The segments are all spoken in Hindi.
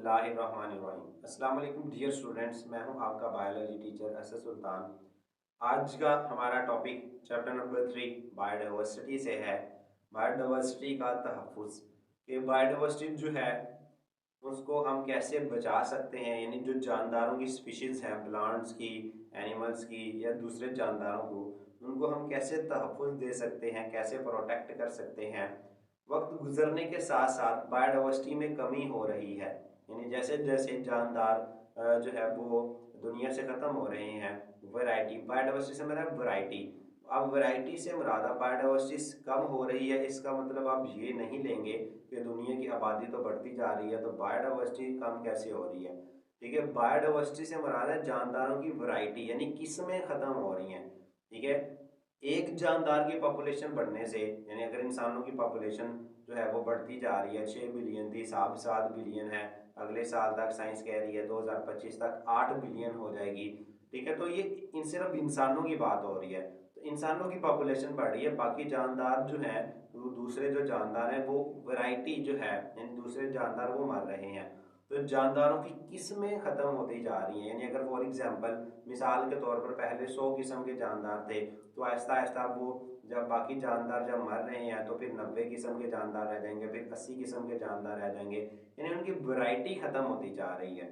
बिस्मिल्लाहिर्रहमानिर्रहीम। अस्सलाम वालेकुम डियर स्टूडेंट्स, मैं हूं आपका बायोलॉजी टीचर असद सुल्तान। आज का हमारा टॉपिक चैप्टर नंबर 3 बायोडाइवर्सिटी से है। बायोडाइवर्सिटी का तहफ़्फ़ुज़ कि बायोडाइवर्सिटी जो है उसको हम कैसे बचा सकते हैं, यानी जो जानदारों की स्पीशीज़ हैं, प्लांट्स की, एनिमल्स की या दूसरे जानदारों को, उनको हम कैसे तहफ़्फ़ुज़ दे सकते हैं, कैसे प्रोटेक्ट कर सकते हैं। वक्त गुजरने के साथ साथ बायोडाइवर्सिटी में कमी हो रही है, यानी जैसे जैसे जानदार जो है वो दुनिया से ख़त्म हो रहे हैं। वैरायटी, बायोडाइवर्सिटी से मेरा वैरायटी, अब वैरायटी से मुराद बायोडाइवर्सिटी कम हो रही है, इसका मतलब आप ये नहीं लेंगे कि दुनिया की आबादी तो बढ़ती जा रही है तो बायोडाइवर्सिटी कम कैसे हो रही है। ठीक है, बायोडाइवर्सिटी से मुराद है जानदारों की वैरायटी, यानी किस्में ख़त्म हो रही हैं। ठीक है, एक जानदार की पॉपुलेशन बढ़ने से, यानी अगर इंसानों की पॉपुलेशन जो है वो बढ़ती जा रही है, 6 बिलियन थी, 7 बिलियन है, अगले साल तक साइंस कह रही है 2025 तक 8 बिलियन हो जाएगी। ठीक है, तो ये इन सिर्फ इंसानों की बात हो रही है, तो इंसानों की पॉपुलेशन बढ़ रही है, बाकी जानदार जो हैं, वो दूसरे जो जानदार हैं वो वैरायटी जो है, यानी दूसरे जानदार वो मर रहे हैं। तो जानदारों की किस्में ख़त्म होती जा रही हैं, यानी अगर फॉर एग्जांपल मिसाल के तौर पर पहले 100 किस्म के जानदार थे, तो आहिस्ता आहिस्ता वो जब बाकी जानदार जब मर रहे हैं तो फिर 90 किस्म के जानदार रह जाएंगे, फिर 80 किस्म के जानदार रह जाएंगे, यानी उनकी वैरायटी ख़त्म होती जा रही है।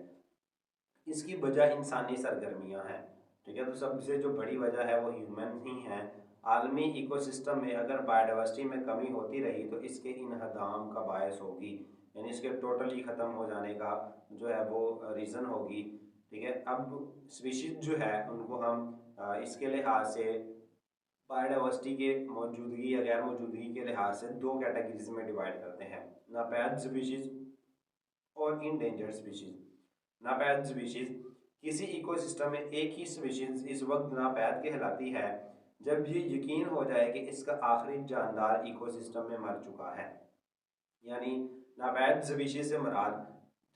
इसकी वजह इंसानी सरगर्मियां हैं। ठीक है, तो सबसे जो बड़ी वजह है वो ह्यूमन ही है। आलमी इकोसिस्टम में अगर बायोडाइवर्सिटी में कमी होती रही तो इसके इन्हदाम का बायस होगी, यानी इसके टोटली ख़त्म हो जाने का जो है वो रीज़न होगी। ठीक है, अब स्पीशीज जो है उनको हम इसके लिहाज से बायोडाइवर्सिटी के मौजूदगी या गैर मौजूदगी के लिहाज से दो कैटेगरीज में डिवाइड करते हैं, नापैद स्पीशीज और इंडेंजर्ड स्पीशीज। नापैद स्पीशीज, किसी इकोसिस्टम में एक ही स्पीशीज इस वक्त नापैद कहलाती है जब ये यकीन हो जाए कि इसका आखिरी जानदार इकोसिस्टम में मर चुका है। यानी नापैद स्पीशीज से मुराद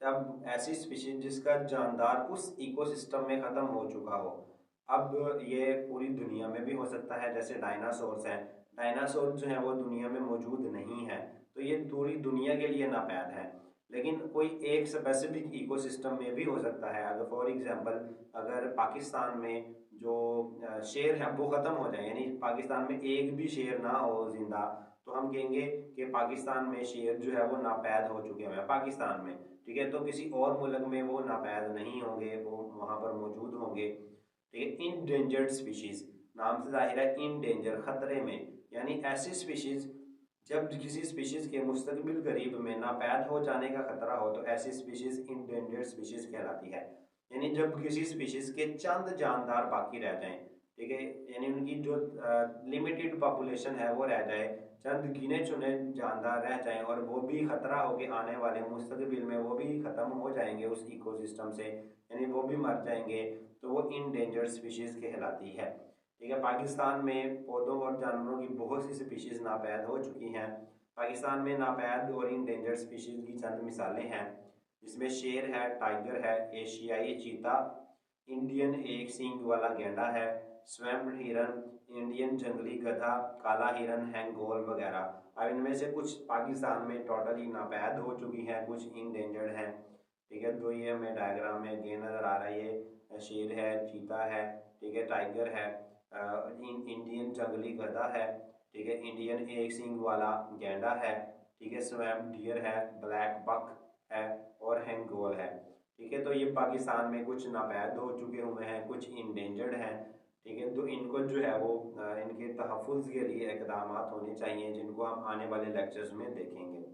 जब ऐसी स्पीशीज जिसका जानदार उस इकोसिस्टम में ख़त्म हो चुका हो। अब ये पूरी दुनिया में भी हो सकता है, जैसे डायनासोर्स हैं, डायनासोर जो हैं वो दुनिया में मौजूद नहीं है, तो ये पूरी दुनिया के लिए नापैद है। लेकिन कोई एक स्पेसिफिक इकोसिस्टम में भी हो सकता है, अगर फॉर एग्जांपल अगर पाकिस्तान में जो शेर है वो ख़त्म हो जाए, यानी पाकिस्तान में एक भी शेर ना हो जिंदा, तो हम कहेंगे कि पाकिस्तान में शेर जो है वो नापैद हो चुके हैं पाकिस्तान में। ठीक है, तो किसी और मुल्क में वो नापैद नहीं होंगे, वो वहाँ पर मौजूद होंगे। ठीक है, इनडेंजर्ड स्पीशीज, नाम से जाहिर है इन डेंजर, खतरे में, यानी ऐसी स्पीशीज जब किसी स्पीशीज के मुस्तकबिल करीब में नापैद हो जाने का खतरा हो तो ऐसी स्पीशीज इंडेंजर्ड स्पीशीज कहलाती है। यानी जब किसी स्पीशीज के चंद जानदार बाकी रह जाएं, ठीक है, यानी उनकी जो लिमिटेड पॉपुलेशन है वो रह जाए, चंद गिने चुने जानदार रह जाएं और वो भी खतरा हो के आने वाले मुस्तकबिल में वो भी ख़त्म हो जाएंगे उस इकोसिस्टम से, यानी वो भी मर जाएंगे, तो वो इंडेंजर्ड स्पीशीज़ कहलाती है। ठीक है, पाकिस्तान में पौधों और जानवरों की बहुत सी स्पीशीज़ नापैद हो चुकी हैं। पाकिस्तान में नापैद और इंडेंजर्ड स्पीशीज़ की चंद मिसालें हैं, जिसमें शेर है, टाइगर है, एशियाई चीता, इंडियन एक सींग वाला गेंडा है, स्वैम्प हिरन, इंडियन जंगली गधा, काला हिरन, हैंगोल वगैरह। अब इनमें से कुछ पाकिस्तान में टोटली नापैद हो चुकी हैं, कुछ इंडेंजर्ड हैं। ठीक है, तो ये हमें डायग्राम में गेंद नज़र आ रहा है, ये शेर है, चीता है, ठीक है, टाइगर है, इंडियन जंगली गधा है, ठीक है, इंडियन एक सींग वाला गेंडा है, ठीक है, स्वैम्प डियर है, ब्लैक बक है और हैंगोल है। ठीक है, तो ये पाकिस्तान में कुछ नापैद हो चुके हुए हैं, कुछ इंडेंजर्ड हैं। ठीक है, तो इनको जो है वो इनके तहफ़्फ़ुज़ के लिए इक़दामात होने चाहिए, जिनको हम आने वाले लेक्चर्स में देखेंगे।